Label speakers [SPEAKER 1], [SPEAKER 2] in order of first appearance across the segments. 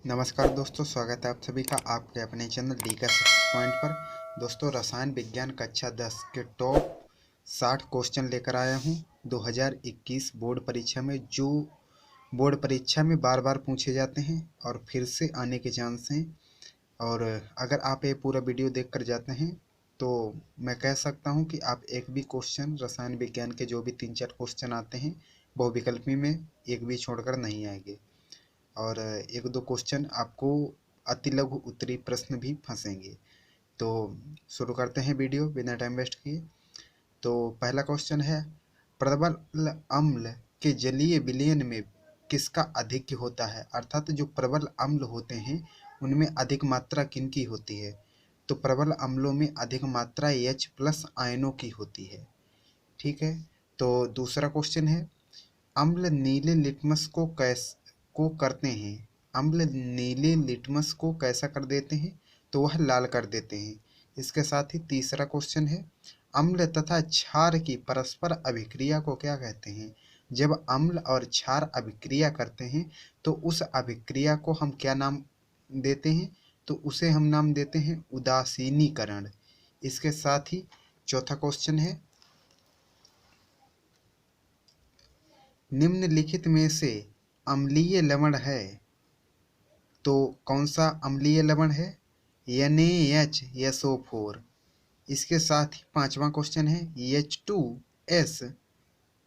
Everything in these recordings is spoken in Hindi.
[SPEAKER 1] नमस्कार दोस्तों, स्वागत है आप सभी का आपके अपने चैनल डी का 6 पॉइंट पर। दोस्तों, रसायन विज्ञान कक्षा 10 के टॉप 60 क्वेश्चन लेकर आया हूं 2021 बोर्ड परीक्षा में, जो बोर्ड परीक्षा में बार बार पूछे जाते हैं और फिर से आने के चांस हैं। और अगर आप ये पूरा वीडियो देख कर जाते हैं तो मैं कह सकता हूं कि आप एक भी क्वेश्चन रसायन विज्ञान के जो भी 3-4 क्वेश्चन आते हैं बहुविकल्पी में एक भी छोड़कर नहीं आएंगे। और एक दो क्वेश्चन आपको अति लघु उत्तरीय प्रश्न भी फंसेंगे। तो शुरू करते हैं वीडियो बिना टाइम वेस्ट किए। तो पहला क्वेश्चन है, प्रबल अम्ल के जलीय विलयन में किसका अधिक होता है? अर्थात जो प्रबल अम्ल होते हैं उनमें अधिक मात्रा किनकी होती है? तो प्रबल अम्लों में अधिक मात्रा H+ आयनों की होती है। ठीक है। तो दूसरा क्वेश्चन है, अम्ल नीले लिटमस को करते हैं। अम्ल नीले लिटमस को कैसा कर देते हैं? तो वह लाल कर देते हैं। इसके साथ ही तीसरा क्वेश्चन है, अम्ल तथा क्षार की परस्पर अभिक्रिया को क्या कहते हैं? जब अम्ल और क्षार अभिक्रिया करते हैं तो उस अभिक्रिया को हम क्या नाम देते हैं? तो उसे हम नाम देते हैं उदासीनीकरण। इसके साथ ही चौथा क्वेश्चन है, निम्नलिखित में से अम्लीय लवण है तो कौन सा अम्लीय लवण है? NaHSO4। इसके साथ ही पांचवा क्वेश्चन है, H2S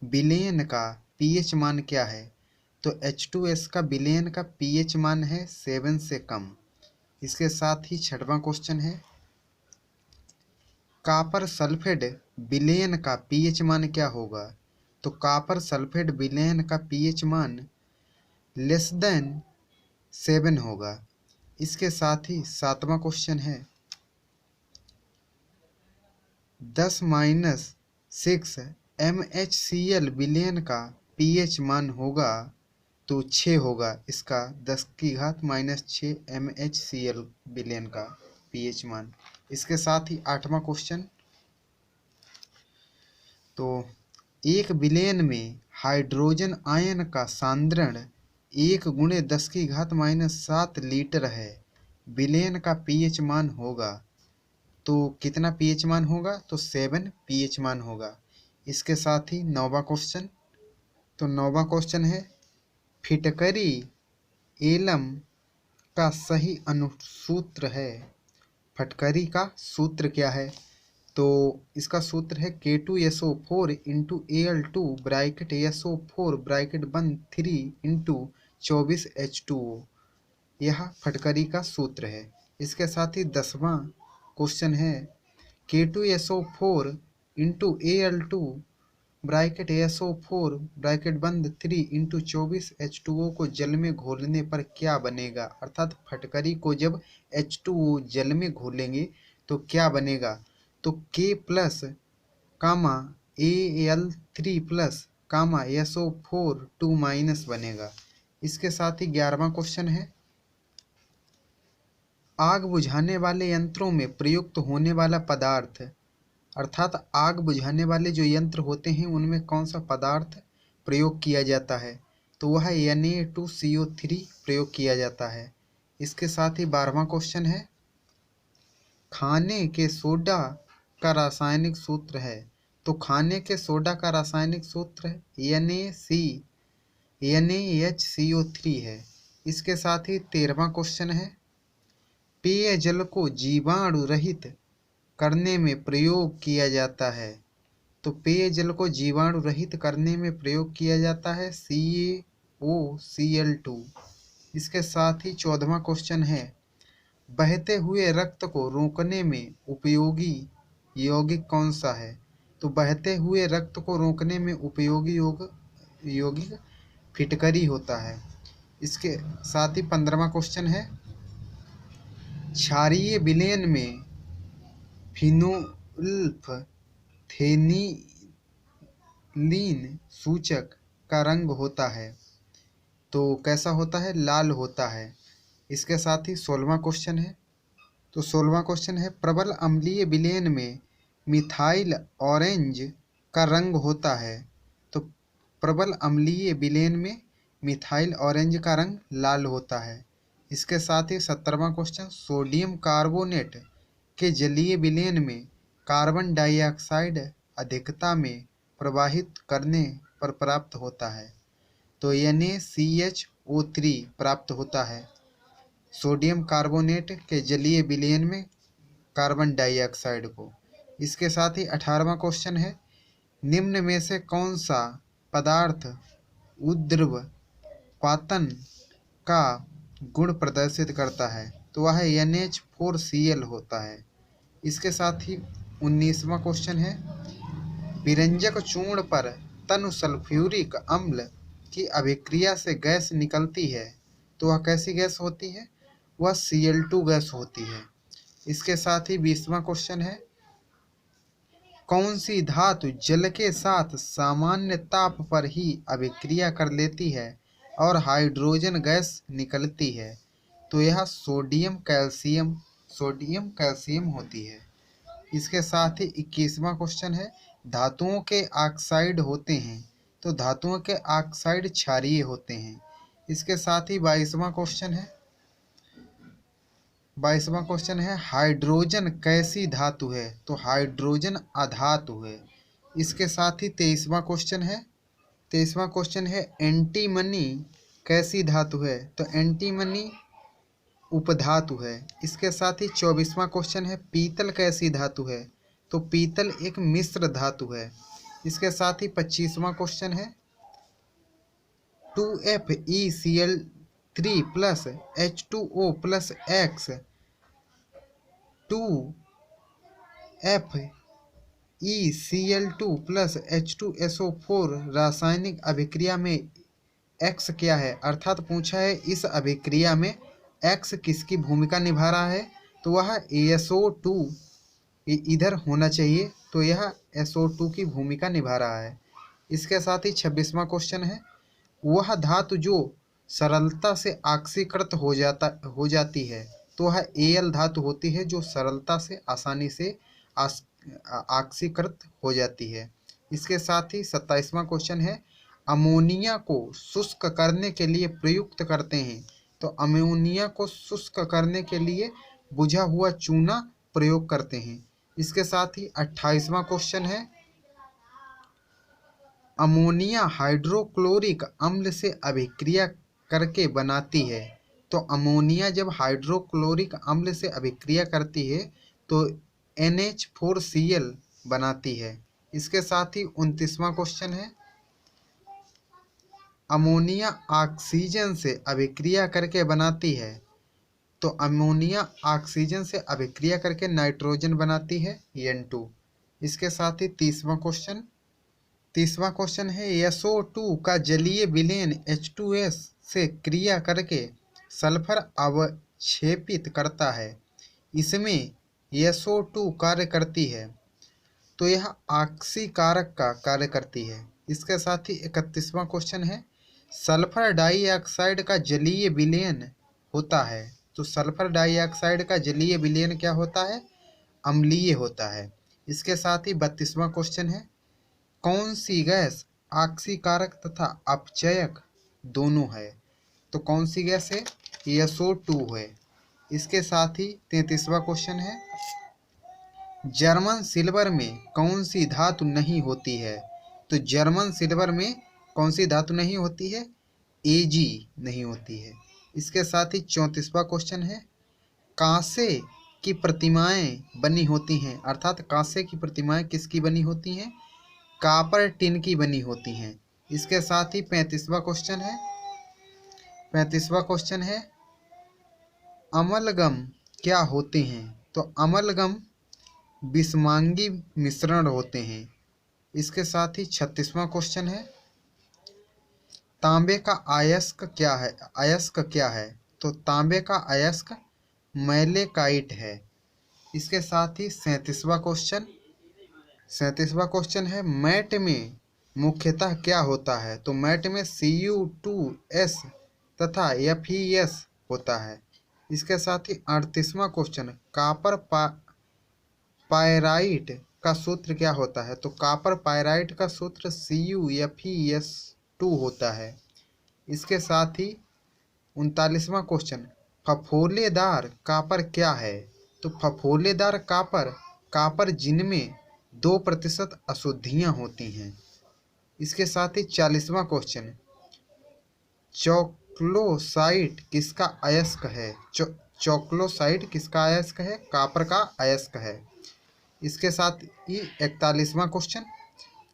[SPEAKER 1] विलयन का pH मान क्या है? तो H2S का विलयन का pH मान है 7 से कम। इसके साथ ही छठवां क्वेश्चन है, कॉपर सल्फेट विलयन का pH मान क्या होगा? तो कॉपर सल्फेट विलयन का pH मान <7 होगा। इसके साथ ही सातवां क्वेश्चन है, 10-6 MHCl विलयन का pH मान होगा तो 6 होगा। इसका 10⁻⁻6 MHCl विलयन का pH मान। इसके साथ ही आठवां क्वेश्चन, तो एक विलयन में हाइड्रोजन आयन का सांद्रण 1 × 10⁻⁷ लीटर है। विलयन का pH मान होगा तो कितना pH मान होगा? तो 7 pH मान होगा। इसके साथ ही नौवां क्वेश्चन, तो नौवां क्वेश्चन है, फिटकरी एलम का सही अनुसूत्र है। फटकरी का सूत्र क्या है? तो इसका सूत्र है K2SO4 × Al2 bracket SO4 bracket बंद 3 × 24 H2O। यह फटकरी का सूत्र है। इसके साथ ही 10वां क्वेश्चन है, K2SO4 × Al2 bracket SO4 bracket बंद 3 × 24 H2O को जल में घोलने पर क्या बनेगा? अर्थात फटकरी को जब H2O जल में घोलेंगे तो क्या बनेगा? तो K+ Al3+ SO4 2- बनेगा। इसके साथ ही 11वां क्वेश्चन है, आग बुझाने वाले यंत्रों में प्रयुक्त होने वाला पदार्थ, अर्थात आग बुझाने वाले जो यंत्र होते हैं उनमें कौन सा पदार्थ प्रयोग किया जाता है? तो वह Na2CO3 प्रयोग किया जाता है। इसके साथ ही 12वां क्वेश्चन है, खाने के सोडा का रासायनिक सूत्र है। तो खाने के सोडा का रासायनिक सूत्र NaHCO3 है। इसके साथ ही 13वां क्वेश्चन है, पेयजल को जीवाणु रहित करने में प्रयोग किया जाता है। तो पेयजल को जीवाणु रहित करने में प्रयोग किया जाता है CaOCl2। इसके साथ ही 14वां क्वेश्चन है, बहते हुए रक्त को रोकने में उपयोगी यौगिक कौन सा है? तो बहते हुए रक्त को रोकने में उपयोगी यौगिक फिटकरी होता है। इसके साथ ही 15वां क्वेश्चन है, क्षारीय विलयन में फिनोल्फथेनिलीन सूचक का रंग होता है तो कैसा होता है? लाल होता है। इसके साथ ही 16वां क्वेश्चन है, तो 16वां क्वेश्चन है, प्रबल अम्लीय विलयन में मिथाइल ऑरेंज का रंग होता है। तो प्रबल अम्लीय विलयन में मिथाइल ऑरेंज का रंग लाल होता है। इसके साथ ही 17वां क्वेश्चन, सोडियम कार्बोनेट के जलीय विलयन में कार्बन डाइऑक्साइड अधिकता में प्रवाहित करने पर प्राप्त होता है, तो NaCHO3 प्राप्त होता है सोडियम कार्बोनेट के जलीय विलयन में कार्बन डाइऑक्साइड को। इसके साथ ही 18वां क्वेश्चन है, निम्न में से कौन सा पदार्थ ऊर्ध्वपातन का गुण प्रदर्शित करता है, तो वह NH4Cl होता है। इसके साथ ही 19वां क्वेश्चन है, विरंजक चूर्ण पर तनु सल्फ्यूरिक अम्ल की अभिक्रिया से गैस निकलती है, तो वह कैसी गैस होती है, वह Cl2 गैस होती है। इसके साथ ही 20वां क्वेश्चन है, कौन सी धातु जल के साथ सामान्य ताप पर ही अभिक्रिया कर लेती है और हाइड्रोजन गैस निकलती है, तो यह सोडियम कैल्शियम होती है। इसके साथ ही 21वां क्वेश्चन है, धातुओं के ऑक्साइड होते हैं, तो धातुओं के ऑक्साइड क्षारीय होते हैं। इसके साथ ही 22वां क्वेश्चन है, हाइड्रोजन कैसी धातु है, तो हाइड्रोजन अधातु है। इसके साथ ही 23वां क्वेश्चन है, एंटीमनी कैसी धातु है, तो एंटीमनी उपधातु है। इसके साथ ही 24वां क्वेश्चन है, पीतल कैसी धातु है, तो पीतल एक मिश्र धातु है। इसके साथ ही 25वां क्वेश्चन है, 2FeCl3 plus H2O plus X 2FeCl2 plus H2SO4 रासायनिक अभिक्रिया में X क्या है, अर्थात पूछा है इस अभिक्रिया में X किसकी भूमिका निभा रहा है, तो वह SO2 इधर होना चाहिए, तो यह SO2 की भूमिका निभा रहा है। इसके साथ ही 26वां क्वेश्चन है, वह धातु जो सरलता से ऑक्सीकृत हो जाती है, तो वह Al धातु होती है जो सरलता से आसानी से ऑक्सीकृत हो जाती है। इसके साथ ही 27वां क्वेश्चन है, अमोनिया को शुष्क करने के लिए प्रयुक्त करते हैं, तो अमोनिया को शुष्क करने के लिए बुझा हुआ चूना प्रयोग करते हैं। इसके साथ ही 28वां क्वेश्चन है, अमोनिया हाइड्रोक्लोरिक अम्ल से अभिक्रिया करके बनाती है, तो अमोनिया जब हाइड्रोक्लोरिक अम्ल से अभिक्रिया करती है तो NH4Cl बनाती है। इसके साथ ही 29वां क्वेश्चन है, अमोनिया ऑक्सीजन से अभिक्रिया करके बनाती है, तो अमोनिया ऑक्सीजन से अभिक्रिया करके नाइट्रोजन बनाती है N2। इसके साथ ही 30वां क्वेश्चन है, SO2 का जलीय विलयन H2S से क्रिया करके सल्फर अवक्षेपित करता है, इसमें SO2 कार्य करती है, तो यह ऑक्सीकारक का कार्य करती है। इसके साथ ही 31वां क्वेश्चन है, सल्फर डाइऑक्साइड का जलीय विलयन होता है, तो सल्फर डाइऑक्साइड का जलीय विलयन क्या होता है, अम्लीय होता है। इसके साथ ही 32वां क्वेश्चन है, कौन सी गैस ऑक्सीकारक तथा अपचयक दोनों है, तो कौन सी गैस है, SO2 है। इसके साथ ही 33वां क्वेश्चन है, जर्मन सिल्वर में कौन सी धातु नहीं होती है, तो जर्मन सिल्वर में कौन सी धातु नहीं होती है, Ag नहीं होती है। इसके साथ ही 34वां क्वेश्चन है, कांसे की प्रतिमाएं बनी होती हैं, अर्थात कांसे की प्रतिमाएं किसकी बनी होती हैं, कॉपर टिन की बनी होती हैं। इसके साथ ही 35वां क्वेश्चन है, अमलगम क्या होते हैं, तो अमलगम विषमांगी मिश्रण होते हैं। इसके साथ ही 36वां क्वेश्चन है, तांबे का अयस्क क्या है, तो तांबे का अयस्क मैलेकाइट है। इसके साथ ही 37वां क्वेश्चन है, मैट में मुख्यतः क्या होता है, तो मैट में Cu2S तथा FeS होता है। इसके साथ ही 38वां क्वेश्चन, कॉपर पायराइट का सूत्र क्या होता है, तो कॉपर पायराइट का सूत्र CuFeS2 होता है। इसके साथ ही 39वां क्वेश्चन, फफोलेदार कापर क्या है? तो फफोलेदार कापर कापर जिनमें 2% अशुद्धियाँ होती हैं। इसके साथ ही 40वां क्वेश्चन, चॉक्लोसाइट किसका अयस्क है? चॉक्लोसाइट किसका अयस्क है? कापर का अयस्क है। इसके साथ ही 41वां क्वेश्चन,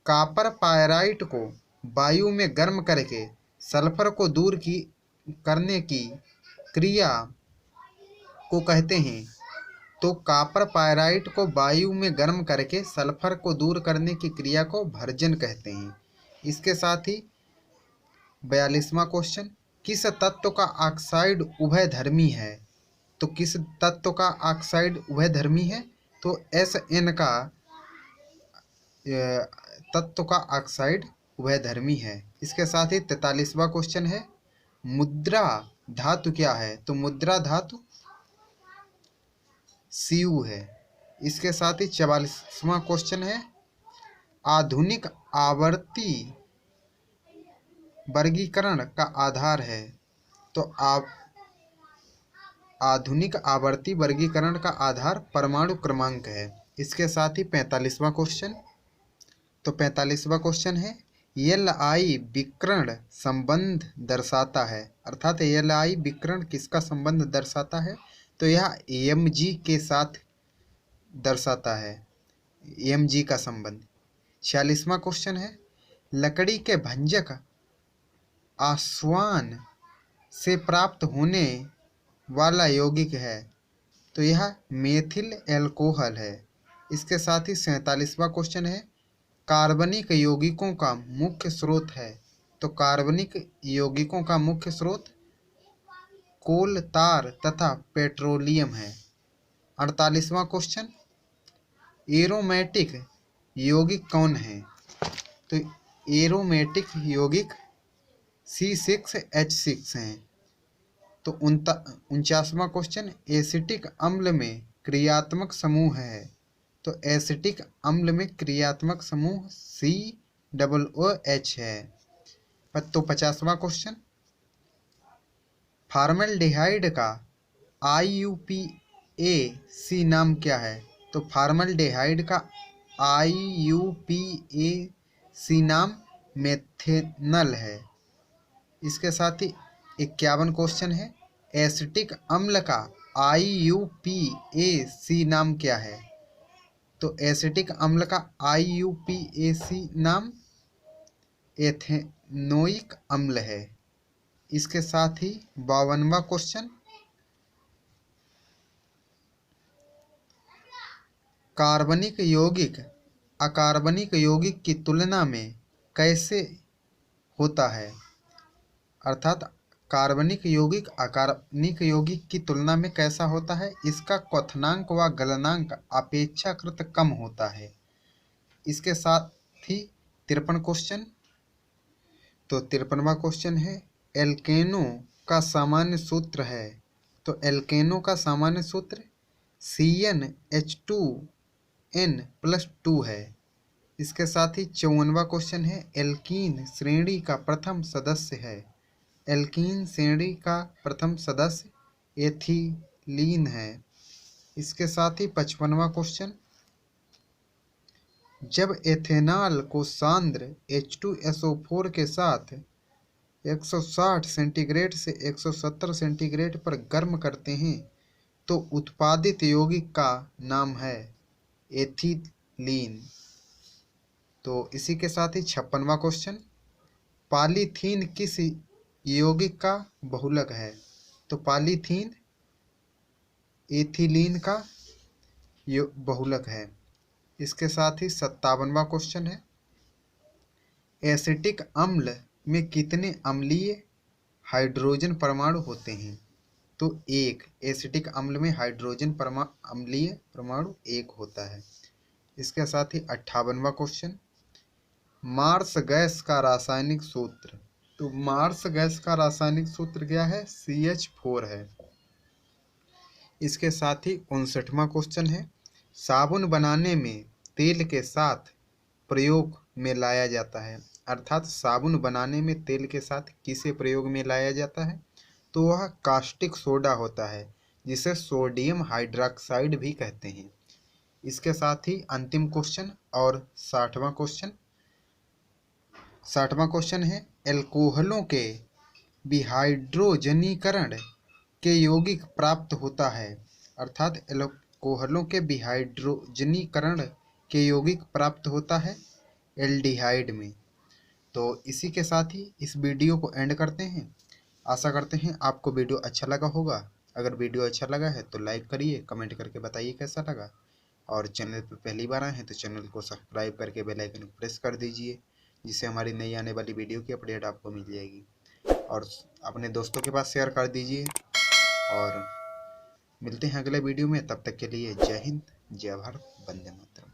[SPEAKER 1] कापर पायराइट को वायु में गर्म करके सल्फर को दूर करने की क्रिया को कहते हैं। तो कापर पायराइट को वायु में गर्म करके सल्फर को दूर करने की क्रिया को भर्जन कहते हैं। इसके साथ ही 42वां क्वेश्चन, किस तत्व का ऑक्साइड उभयधर्मी है? तो किस तत्व का ऑक्साइड उभयधर्मी है? तो Sn का तत्व का ऑक्साइड उभयधर्मी है। इसके साथ ही 43वां क्वेश्चन है, मुद्रा धातु क्या है? तो मुद्रा धातु सीयू है। इसके साथ ही 44वां क्वेश्चन है, आधुनिक आवर्ती वर्गीकरण का आधार है। तो आधुनिक आवर्ती वर्गीकरण का आधार परमाणु क्रमांक है। इसके साथ ही 45वां क्वेश्चन, तो 45वां क्वेश्चन है, Li विकर्ण संबंध दर्शाता है। अर्थात Li विकर्ण किसका संबंध दर्शाता है? तो यह Mg के साथ दर्शाता है, Mg का संबंध। 46वां क्वेश्चन है, लकड़ी के भंजक आसवान से प्राप्त होने वाला यौगिक है। तो यह मेथिल एल्कोहल है। इसके साथ ही 47वां क्वेश्चन है, कार्बनिक यौगिकों का मुख्य स्रोत है। तो कार्बनिक यौगिकों का मुख्य स्रोत कोल, तार तथा पेट्रोलियम है। 48वां क्वेश्चन, एरोमेटिक यौगिक कौन है? तो एरोमेटिक यौगिक C6H6 हैं। तो 49वां क्वेश्चन, एसिटिक अम्ल में क्रियात्मक समूह है। तो एसिटिक अम्ल में क्रियात्मक समूह COOH है। तो 50वां क्वेश्चन, फॉर्मल्डिहाइड का IUPAC नाम क्या है? तो फॉर्मल्डिहाइड का IUPAC नाम मेथेनल है। इसके साथ ही 51 क्वेश्चन है, एसिटिक अम्ल का IUPAC नाम क्या है? तो एसिटिक अम्ल का IUPAC नाम एथेनोइक अम्ल है। इसके साथ ही 52वां क्वेश्चन, कार्बनिक यौगिक अकार्बनिक यौगिक की तुलना में कैसे होता है? अर्थात कार्बनिक यौगिक अकार्बनिक यौगिक की तुलना में कैसा होता है? इसका क्वथनांक व गलनांक अपेक्षाकृत कम होता है। इसके साथ ही 53 क्वेश्चन, तो 53वां क्वेश्चन है, एल्केनो का सामान्य सूत्र है। तो एल्केनो का सामान्य सूत्र CnH2n+2 है। इसके साथ ही 54वां क्वेश्चन है, एल्कीन श्रेणी का प्रथम सदस्य है। एल्कीन श्रेणी का प्रथम सदस्य एथिलीन है। इसके साथ ही 55वां क्वेश्चन, जब एथेनॉल को सांद्र H2SO4 के साथ 160 सेंटीग्रेड से 170 सेंटीग्रेड पर गर्म करते हैं तो उत्पादित यौगिक का नाम है एथिलीन। तो इसी के साथ ही 56वां क्वेश्चन, पॉलीथीन किस यौगिक का बहुलक है? तो पॉलीथीन एथिलीन का बहुलक है। इसके साथ ही 57वां क्वेश्चन है, एसिटिक अम्ल में कितने अम्लीय हाइड्रोजन परमाणु होते हैं? तो 1। एसिटिक अम्ल में हाइड्रोजन अम्लीय परमाणु 1 होता है। इसके साथ ही 58वां क्वेश्चन, मार्स गैस का रासायनिक सूत्र। तो मार्स गैस का रासायनिक सूत्र क्या है? CH4 है। इसके साथ ही 59वां क्वेश्चन है, साबुन बनाने में तेल के साथ प्रयोग में लाया जाता है। अर्थात साबुन बनाने में तेल के साथ किसे प्रयोग में लाया जाता है? तो वह कास्टिक सोडा होता है, जिसे सोडियम हाइड्रॉक्साइड भी कहते हैं। इसके साथ ही अंतिम क्वेश्चन और 60वां क्वेश्चन है, एल्कोहलों के विहाइड्रोजनीकरण के यौगिक प्राप्त होता है, अर्थात एल्कोहलों के विहाइड्रोजनीकरण के यौगिक प्राप्त होता है एल्डिहाइड में। तो इसी के साथ ही इस वीडियो को एंड करते हैं। आशा करते हैं आपको वीडियो अच्छा लगा होगा। अगर वीडियो अच्छा लगा है तो लाइक करिए, कमेंट करके बताइए कैसा लगा, और चैनल पर पहली बार आए हैं तो चैनल को सब्सक्राइब करके बेल आइकन को प्रेस कर दीजिए, जिससे हमारी नई आने वाली वीडियो की अपडेट आपको मिल जाएगी। और अपने दोस्तों के पास शेयर कर दीजिए, और मिलते हैं अगले वीडियो में। तब तक के लिए जय हिंद, जय भारत, वंदे मातरम।